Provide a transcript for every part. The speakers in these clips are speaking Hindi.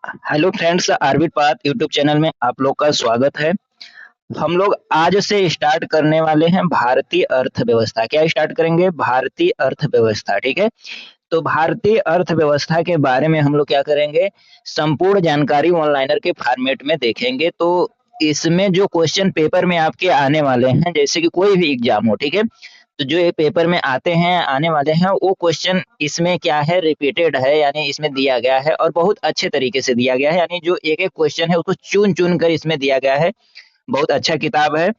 Hello friends, RB path YouTube channel में आप लोग का स्वागत है। हम लोग आज से स्टार्ट करने वाले हैं भारतीय अर्थव्यवस्था। क्या स्टार्ट करेंगे? भारतीय अर्थव्यवस्था। ठीक है, तो भारतीय अर्थव्यवस्था के बारे में हम लोग क्या करेंगे, संपूर्ण जानकारी ऑनलाइनर के फॉर्मेट में देखेंगे। तो इसमें जो क्वेश्चन पेपर में आपके आने वाले हैं, जैसे कि कोई भी एग्जाम हो, ठीक है, तो जो ये पेपर में आते हैं, आने वाले हैं, वो क्वेश्चन इसमें क्या है, रिपीटेड है, यानी इसमें दिया गया है और बहुत अच्छे तरीके से दिया गया है। यानी जो एक एक क्वेश्चन है उसको चुन चुन कर इसमें दिया गया है। बहुत अच्छा किताब है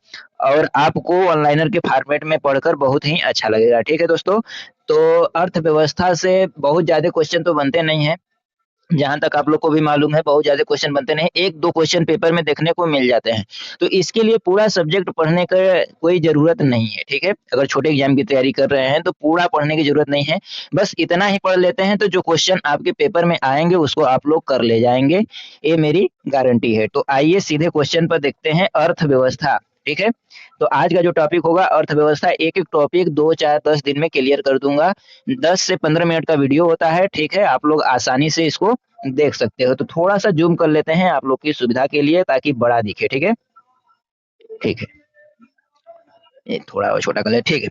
और आपको ऑनलाइनर के फॉर्मेट में पढ़कर बहुत ही अच्छा लगेगा। ठीक है दोस्तों, तो अर्थव्यवस्था से बहुत ज्यादा क्वेश्चन तो बनते नहीं है, जहां तक आप लोग को भी मालूम है बहुत ज्यादा क्वेश्चन बनते नहीं, एक दो क्वेश्चन पेपर में देखने को मिल जाते हैं। तो इसके लिए पूरा सब्जेक्ट पढ़ने का कोई जरूरत नहीं है। ठीक है, अगर छोटे एग्जाम की तैयारी कर रहे हैं तो पूरा पढ़ने की जरूरत नहीं है, बस इतना ही पढ़ लेते हैं तो जो क्वेश्चन आपके पेपर में आएंगे उसको आप लोग कर ले जाएंगे, ये मेरी गारंटी है। तो आइए सीधे क्वेश्चन पर देखते हैं, अर्थव्यवस्था। ठीक है, तो आज का जो टॉपिक होगा अर्थव्यवस्था, एक एक टॉपिक 2 4 10 दिन में क्लियर कर दूंगा। 10 से 15 मिनट का वीडियो होता है। ठीक है, आप लोग आसानी से इसको देख सकते हो। तो थोड़ा सा जूम कर लेते हैं आप लोग की सुविधा के लिए, ताकि बड़ा दिखे। ठीक है, ठीक है, ये थोड़ा और छोटा कर ले। ठीक है,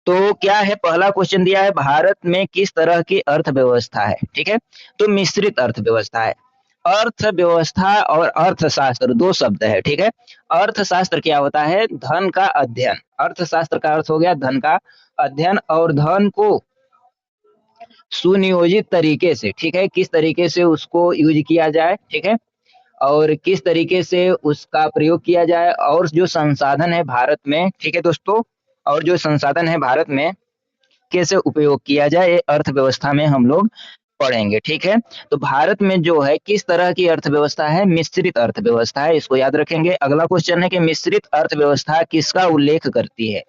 तो क्या है, पहला क्वेश्चन दिया है, भारत में किस तरह की अर्थव्यवस्था है। ठीक है, तो मिश्रित अर्थव्यवस्था है। अर्थव्यवस्था और अर्थशास्त्र दो शब्द है। ठीक है, अर्थशास्त्र क्या होता है, धन का अध्ययन। अर्थशास्त्र का अर्थ हो गया धन का अध्ययन, और धन को सुनियोजित तरीके से, ठीक है, किस तरीके से उसको यूज किया जाए, ठीक है, और किस तरीके से उसका प्रयोग किया जाए, और जो संसाधन है भारत में, ठीक है दोस्तों, और जो संसाधन है भारत में कैसे उपयोग किया जाए, ये अर्थव्यवस्था में हम लोग पढ़ेंगे। ठीक है, तो भारत में जो है किस तरह की अर्थव्यवस्था है, मिश्रित अर्थव्यवस्था है, इसको याद रखेंगे। अगला क्वेश्चन है कि मिश्रित अर्थव्यवस्था किसका उल्लेख करती है,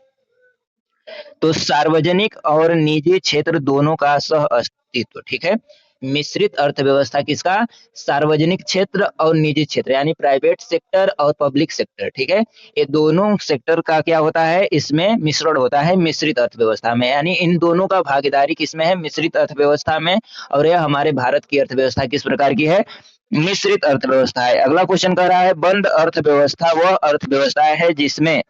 तो सार्वजनिक और निजी क्षेत्र दोनों का सह अस्तित्व। ठीक है, मिश्रित अर्थव्यवस्था किसका, सार्वजनिक क्षेत्र और निजी क्षेत्र, यानी प्राइवेट सेक्टर और पब्लिक सेक्टर। ठीक है, ये दोनों सेक्टर का क्या होता है, इसमें मिश्रण होता है मिश्रित अर्थव्यवस्था में, यानी इन दोनों का भागीदारी किसमें है, मिश्रित अर्थव्यवस्था में। और यह हमारे भारत की अर्थव्यवस्था किस प्रकार की है, मिश्रित अर्थव्यवस्था है। अगला क्वेश्चन कह रहा है, बंद अर्थव्यवस्था वह अर्थव्यवस्था है जिसमें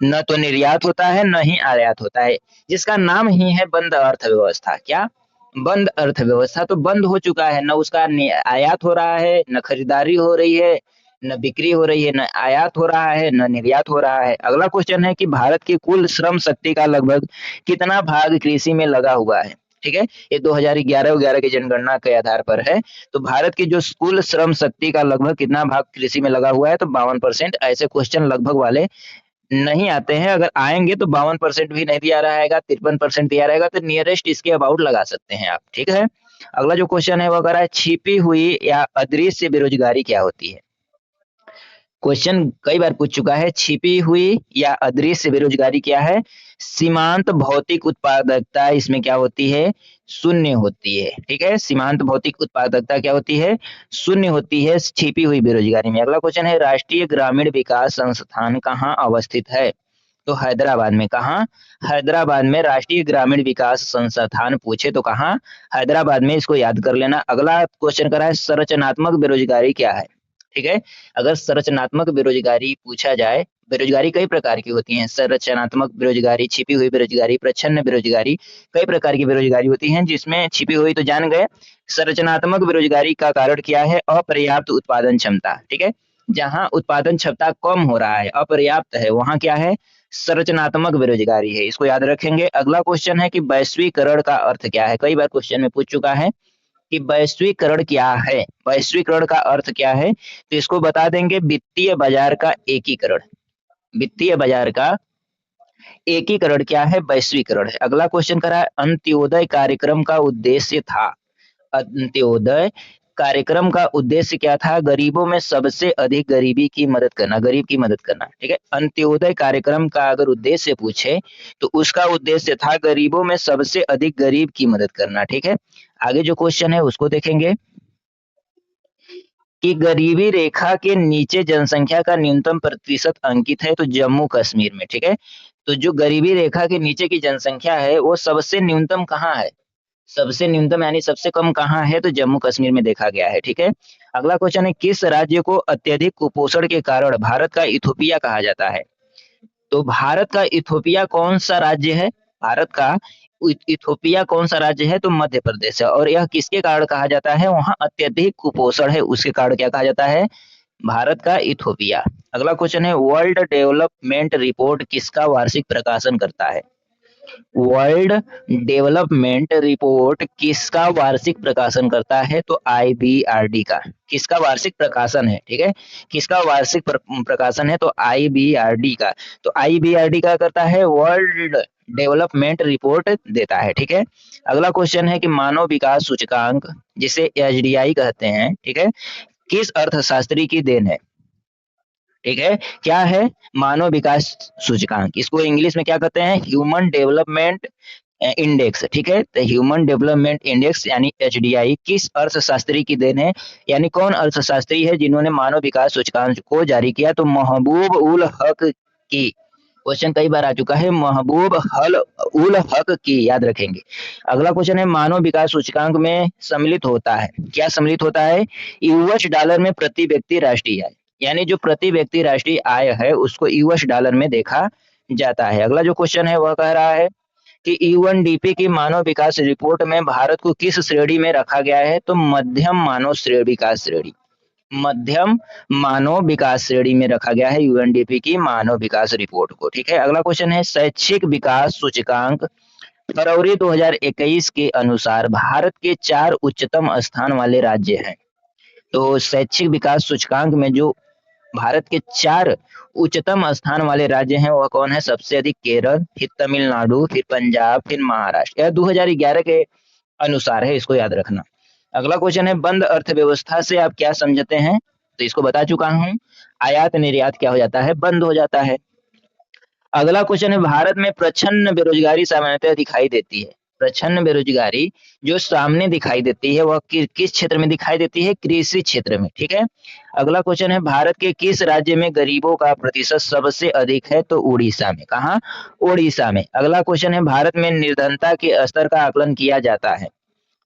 न तो निर्यात होता है न ही आयात होता है, जिसका नाम ही है बंद अर्थव्यवस्था। क्या, बंद अर्थव्यवस्था। तो बंद हो चुका है, न उसका आयात हो रहा है, न खरीदारी हो रही है, न बिक्री हो रही है, न आयात हो रहा है, न निर्यात हो रहा है। अगला क्वेश्चन है कि भारत की कुल श्रम शक्ति का लगभग कितना भाग कृषि में लगा हुआ है। ठीक है, ये 2011 की जनगणना के आधार पर है। तो भारत की जो कुल श्रम शक्ति का लगभग कितना भाग कृषि में लगा हुआ है, तो 52%। ऐसे क्वेश्चन लगभग वाले नहीं आते हैं, अगर आएंगे तो 52% भी नहीं दिया रहेगा, 53% दिया रहेगा, तो नियरेस्ट इसके अबाउट लगा सकते हैं आप। ठीक है, अगला जो क्वेश्चन है वो कह रहा है, छिपी हुई या अदृश्य बेरोजगारी क्या होती है। क्वेश्चन कई बार पूछ चुका है, छिपी हुई या अदृश्य बेरोजगारी क्या है। सीमांत भौतिक उत्पादकता इसमें क्या होती है, शून्य होती है। ठीक है, सीमांत भौतिक उत्पादकता क्या होती है, शून्य होती है छिपी हुई बेरोजगारी में। अगला क्वेश्चन है, राष्ट्रीय ग्रामीण विकास संस्थान कहाँ अवस्थित है, तो हैदराबाद में। कहाँ, हैदराबाद में राष्ट्रीय ग्रामीण विकास संस्थान पूछे तो कहाँ, हैदराबाद में, इसको याद कर लेना। अगला क्वेश्चन कर रहा है, संरचनात्मक बेरोजगारी क्या है। ठीक है, अगर संरचनात्मक बेरोजगारी पूछा जाए, बेरोजगारी कई प्रकार की होती है, संरचनात्मक बेरोजगारी, छिपी हुई बेरोजगारी, प्रच्छन्न बेरोजगारी, कई प्रकार की बेरोजगारी होती है। जिसमें छिपी हुई तो जान गए, संरचनात्मक बेरोजगारी का कारण क्या है, अपर्याप्त उत्पादन क्षमता। ठीक है, जहां उत्पादन क्षमता कम हो रहा है, अपर्याप्त है, वहां क्या है, संरचनात्मक बेरोजगारी है, इसको याद रखेंगे। अगला क्वेश्चन है कि वैश्वीकरण का अर्थ क्या है, कई बार क्वेश्चन में पूछ चुका है कि वैश्वीकरण क्या है, वैश्वीकरण का अर्थ क्या है, तो इसको बता देंगे, वित्तीय बाजार का एकीकरण। वित्तीय बाजार का एकीकरण क्या है, वैश्वीकरण है। अगला क्वेश्चन करा है, अंत्योदय कार्यक्रम का उद्देश्य था। अंत्योदय कार्यक्रम का उद्देश्य क्या था, गरीबों में सबसे अधिक गरीबी की मदद करना, गरीब की मदद करना। ठीक है, अंत्योदय कार्यक्रम का अगर उद्देश्य पूछे तो उसका उद्देश्य था गरीबों में सबसे अधिक गरीब की मदद करना। ठीक है, आगे जो क्वेश्चन है उसको देखेंगे कि गरीबी रेखा के नीचे जनसंख्या का न्यूनतम प्रतिशत अंकित है, तो जम्मू कश्मीर में। ठीक है, तो जो गरीबी रेखा के नीचे की जनसंख्या है वो सबसे न्यूनतम कहाँ है, सबसे न्यूनतम यानी सबसे कम कहाँ है, तो जम्मू कश्मीर में देखा गया है। ठीक है, अगला क्वेश्चन है, किस राज्य को अत्यधिक कुपोषण के कारण भारत का इथोपिया कहा जाता है? तो भारत का इथोपिया कौन सा राज्य है? भारत का इथोपिया कौन सा राज्य है? तो मध्य प्रदेश है। और यह किसके कारण कहा जाता है? वहां अत्यधिक कुपोषण है, उसके कारण क्या कहा जाता है? भारत का इथोपिया। अगला क्वेश्चन है, वर्ल्ड डेवलपमेंट रिपोर्ट किसका वार्षिक प्रकाशन करता है? वर्ल्ड डेवलपमेंट रिपोर्ट किसका वार्षिक प्रकाशन करता है? तो आईबीआरडी का। किसका वार्षिक प्रकाशन है? ठीक है, किसका वार्षिक प्रकाशन है? तो आईबीआरडी का। तो आईबीआरडी का करता है, वर्ल्ड डेवलपमेंट रिपोर्ट देता है। ठीक है, अगला क्वेश्चन है कि मानव विकास सूचकांक, जिसे एचडीआई कहते हैं, ठीक है, किस अर्थशास्त्री की देन है? ठीक है, क्या है? मानव विकास सूचकांक। इसको इंग्लिश में क्या कहते हैं? Human development index. ठीक है, तो ह्यूमन डेवलपमेंट इंडेक्स यानी एचडीआई किस अर्थशास्त्री की देन है? यानी कौन अर्थशास्त्री है जिन्होंने मानव विकास सूचकांक को जारी किया? तो महबूब उल हक की। क्वेश्चन कई बार आ चुका है, महबूब हल उल हक की, याद रखेंगे। अगला क्वेश्चन है, मानव विकास सूचकांक में सम्मिलित होता है, क्या सम्मिलित होता है? यूएस डॉलर में प्रति व्यक्ति राष्ट्रीय आय, यानी जो प्रति व्यक्ति राष्ट्रीय आय है उसको यूएस डॉलर में देखा जाता है। अगला जो क्वेश्चन है वह कह रहा है कि यूएनडीपी की मानव विकास रिपोर्ट में भारत को किस श्रेणी में रखा गया है? तो मध्यम मानव श्रेणी विकास श्रेणी, मध्यम मानव विकास श्रेणी में रखा गया है यूएनडीपी की मानव विकास रिपोर्ट को। ठीक है, अगला क्वेश्चन है, शैक्षिक विकास सूचकांक फरवरी 2021 के अनुसार भारत के 4 उच्चतम स्थान वाले राज्य हैं। तो शैक्षिक विकास सूचकांक में जो भारत के 4 उच्चतम स्थान वाले राज्य हैं वह कौन है? सबसे अधिक केरल, फिर तमिलनाडु, फिर पंजाब, फिर महाराष्ट्र। यह 2011 के अनुसार है, इसको याद रखना। अगला क्वेश्चन है, बंद अर्थव्यवस्था से आप क्या समझते हैं? तो इसको बता चुका हूं, आयात निर्यात क्या हो जाता है? बंद हो जाता है। अगला क्वेश्चन है, भारत में प्रच्छन्न बेरोजगारी सामान्यतः दिखाई देती है। प्रच्छन्न बेरोजगारी जो सामने दिखाई देती है वह किस क्षेत्र में दिखाई देती है? कृषि क्षेत्र में। ठीक है, अगला क्वेश्चन है, भारत के किस राज्य में गरीबों का प्रतिशत सबसे अधिक है? तो उड़ीसा में। कहाँ? उड़ीसा में। अगला क्वेश्चन है, भारत में निर्धनता के स्तर का आकलन किया जाता है।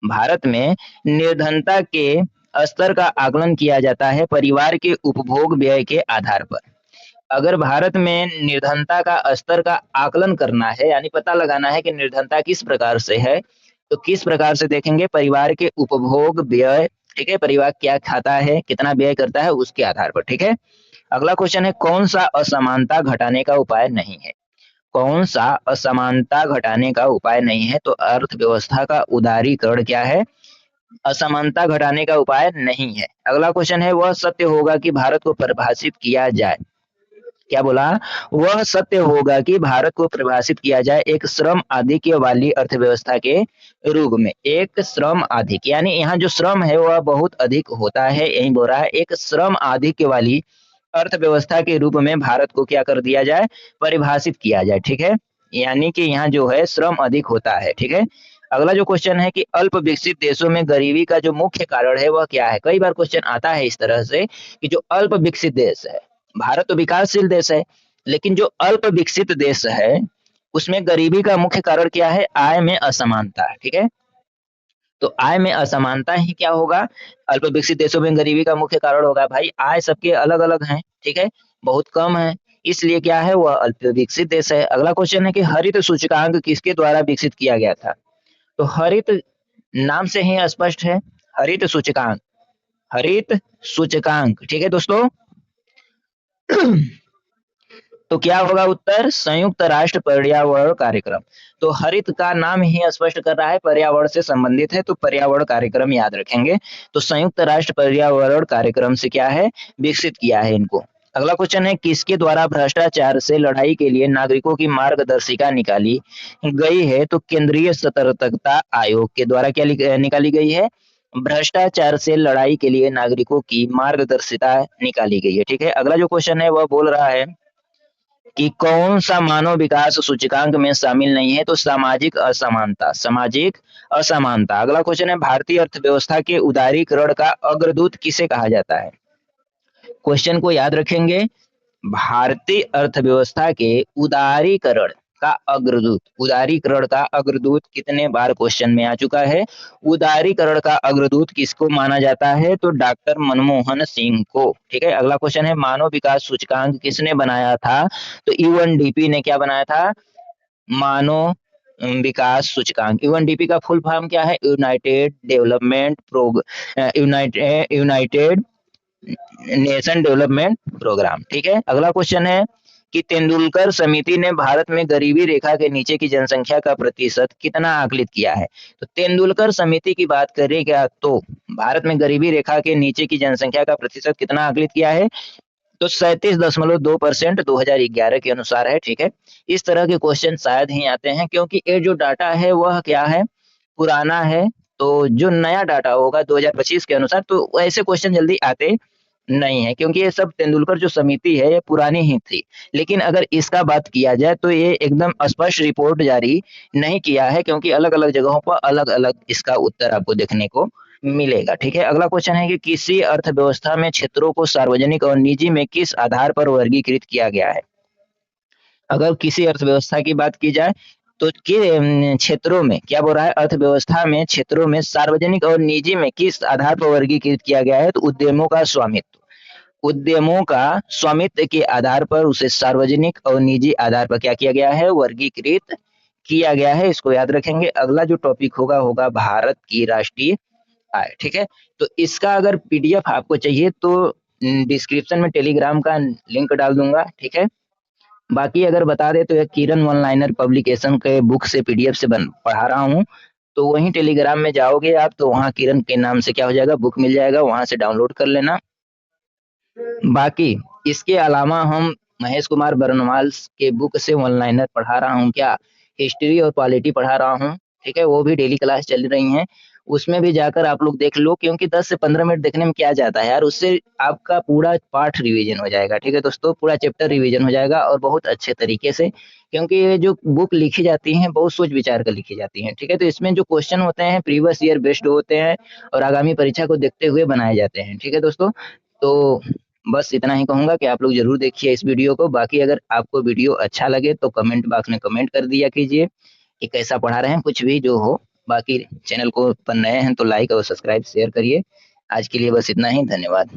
भारत में निर्धनता के स्तर का आकलन किया जाता है परिवार के उपभोग व्यय के आधार पर। अगर भारत में निर्धनता का स्तर का आकलन करना है, यानी पता लगाना है कि निर्धनता किस प्रकार से है, तो किस प्रकार से देखेंगे? परिवार के उपभोग व्यय। ठीक है, परिवार क्या खाता है, कितना व्यय करता है, उसके आधार पर। ठीक है, अगला क्वेश्चन है, कौन सा असमानता घटाने का उपाय नहीं है? कौन सा असमानता घटाने का उपाय नहीं है? तो अर्थव्यवस्था का उदारीकरण क्या है? असमानता घटाने का उपाय नहीं है। अगला क्वेश्चन है, वह सत्य होगा कि भारत को परिभाषित किया जाए? क्या बोला? वह सत्य होगा कि भारत को परिभाषित किया जाए एक श्रम आधिक्य वाली अर्थव्यवस्था के रूप में। एक श्रम आधिक्य यानी यहाँ जो श्रम है वह बहुत अधिक होता है, यही बोल रहा है, एक श्रम आधिक्य वाली अर्थव्यवस्था के रूप में भारत को क्या कर दिया जाए? परिभाषित किया जाए। ठीक है, यानी कि यहाँ जो है श्रम अधिक होता है। ठीक है, अगला जो क्वेश्चन है कि अल्प विकसित देशों में गरीबी का जो मुख्य कारण है वह क्या है? कई बार क्वेश्चन आता है इस तरह से कि जो अल्प विकसित देश है, भारत तो विकासशील देश है, लेकिन जो अल्प विकसित देश है उसमें गरीबी का मुख्य कारण क्या है? आय में असमानता। ठीक है, तो आय में असमानता ही क्या होगा? अल्प विकसित देशों में गरीबी का मुख्य कारण होगा। भाई आय सबके अलग अलग हैं, ठीक है, बहुत कम है, इसलिए क्या है? वह अल्प विकसित देश है। अगला क्वेश्चन है कि हरित सूचकांक किसके द्वारा विकसित किया गया था? तो हरित नाम से ही स्पष्ट है, हरित सूचकांक, हरित सूचकांक। ठीक है दोस्तों, तो क्या होगा उत्तर? संयुक्त राष्ट्र पर्यावरण कार्यक्रम। तो हरित का नाम ही स्पष्ट कर रहा है पर्यावरण से संबंधित है, तो पर्यावरण कार्यक्रम याद रखेंगे। तो संयुक्त राष्ट्र पर्यावरण कार्यक्रम से क्या है? विकसित किया है इनको। अगला क्वेश्चन है, किसके द्वारा भ्रष्टाचार से लड़ाई के लिए नागरिकों की मार्गदर्शिका निकाली गई है? तो केंद्रीय सतर्कता आयोग के द्वारा क्या निकाली गई है? भ्रष्टाचार से लड़ाई के लिए नागरिकों की मार्गदर्शिता निकाली गई है। ठीक है, अगला जो क्वेश्चन है वह बोल रहा है कि कौन सा मानव विकास सूचकांक में शामिल नहीं है? तो सामाजिक असमानता, सामाजिक असमानता। अगला क्वेश्चन है, भारतीय अर्थव्यवस्था के उदारीकरण का अग्रदूत किसे कहा जाता है? क्वेश्चन को याद रखेंगे, भारतीय अर्थव्यवस्था के उदारीकरण का अग्रदूत, उदारीकरण का अग्रदूत कितने बार क्वेश्चन में आ चुका है। उदारीकरण का अग्रदूत किसको माना जाता है, तो डॉक्टर मनमोहन सिंह को। ठीक है, अगला क्वेश्चन है मानव विकास सूचकांक किसने बनाया था, तो यूएनडीपी ने क्या बनाया था, मानव विकास सूचकांक। यूएनडीपी का फुल फॉर्म क्या है, united development prog united nation development programme. ठीक है, अगला क्वेश्चन है कि तेंदुलकर समिति ने भारत में गरीबी रेखा के नीचे की जनसंख्या का प्रतिशत कितना आकलित किया है। तो तेंदुलकर समिति की बात करें क्या, तो भारत में गरीबी रेखा के नीचे की जनसंख्या का प्रतिशत कितना आकलित किया है, तो 37.2% 2011 के अनुसार है। ठीक है, इस तरह के क्वेश्चन शायद ही आते हैं, क्योंकि ये जो डाटा है वह क्या है, पुराना है। तो जो नया डाटा होगा 2025 के अनुसार, तो ऐसे क्वेश्चन जल्दी आते नहीं है, क्योंकि ये सब तेंदुलकर जो समिति है ये पुरानी ही थी। लेकिन अगर इसका बात किया जाए तो ये एकदम स्पष्ट रिपोर्ट जारी नहीं किया है, क्योंकि अलग अलग जगहों पर अलग अलग इसका उत्तर आपको देखने को मिलेगा। ठीक है, अगला क्वेश्चन है कि किसी अर्थव्यवस्था में क्षेत्रों को सार्वजनिक और निजी में किस आधार पर वर्गीकृत किया गया है। अगर किसी अर्थव्यवस्था की बात की जाए तो क्षेत्रों में क्या बोल रहा है, अर्थव्यवस्था में क्षेत्रों में सार्वजनिक और निजी में किस आधार पर वर्गीकृत किया गया है, तो उद्यमों का स्वामित्व, उद्यमों का स्वामित्व के आधार पर उसे सार्वजनिक और निजी आधार पर क्या किया गया है, वर्गीकृत किया गया है। इसको याद रखेंगे। अगला जो टॉपिक होगा होगा भारत की राष्ट्रीय आय। ठीक है, तो इसका अगर पीडीएफ आपको चाहिए तो डिस्क्रिप्शन में टेलीग्राम का लिंक डाल दूंगा। ठीक है, बाकी अगर बता दे तो यह किरण वन लाइनर पब्लिकेशन के बुक से पीडीएफ से पढ़ा रहा हूँ। तो वहीं टेलीग्राम में जाओगे आप तो वहाँ किरण के नाम से क्या हो जाएगा, बुक मिल जाएगा, वहां से डाउनलोड कर लेना। बाकी इसके अलावा हम महेश कुमार बरनवाल के बुक से वन लाइनर पढ़ा रहा हूँ, क्या हिस्ट्री और पॉलिटी पढ़ा रहा हूँ। ठीक है, वो भी डेली क्लास चल रही हैं, उसमें भी जाकर आप लोग देख लो, क्योंकि 10 से 15 मिनट देखने में क्या जाता है यार, उससे आपका पूरा पाठ रिवीजन हो जाएगा। ठीक है दोस्तों, पूरा चैप्टर रिवीजन हो जाएगा और बहुत अच्छे तरीके से, क्योंकि ये जो बुक लिखी जाती हैं बहुत सोच विचार कर लिखी जाती हैं। ठीक है, तो इसमें जो क्वेश्चन होते हैं प्रीवियस ईयर बेस्ड होते हैं और आगामी परीक्षा को देखते हुए बनाए जाते हैं। ठीक है दोस्तों, तो बस इतना ही कहूंगा कि आप लोग जरूर देखिए इस वीडियो को। बाकी अगर आपको वीडियो अच्छा लगे तो कमेंट बॉक्स में कमेंट कर दिया कीजिए कि कैसा पढ़ा रहे हैं, कुछ भी जो हो। बाकी चैनल को पर नए हैं तो लाइक और सब्सक्राइब शेयर करिए। आज के लिए बस इतना ही, धन्यवाद।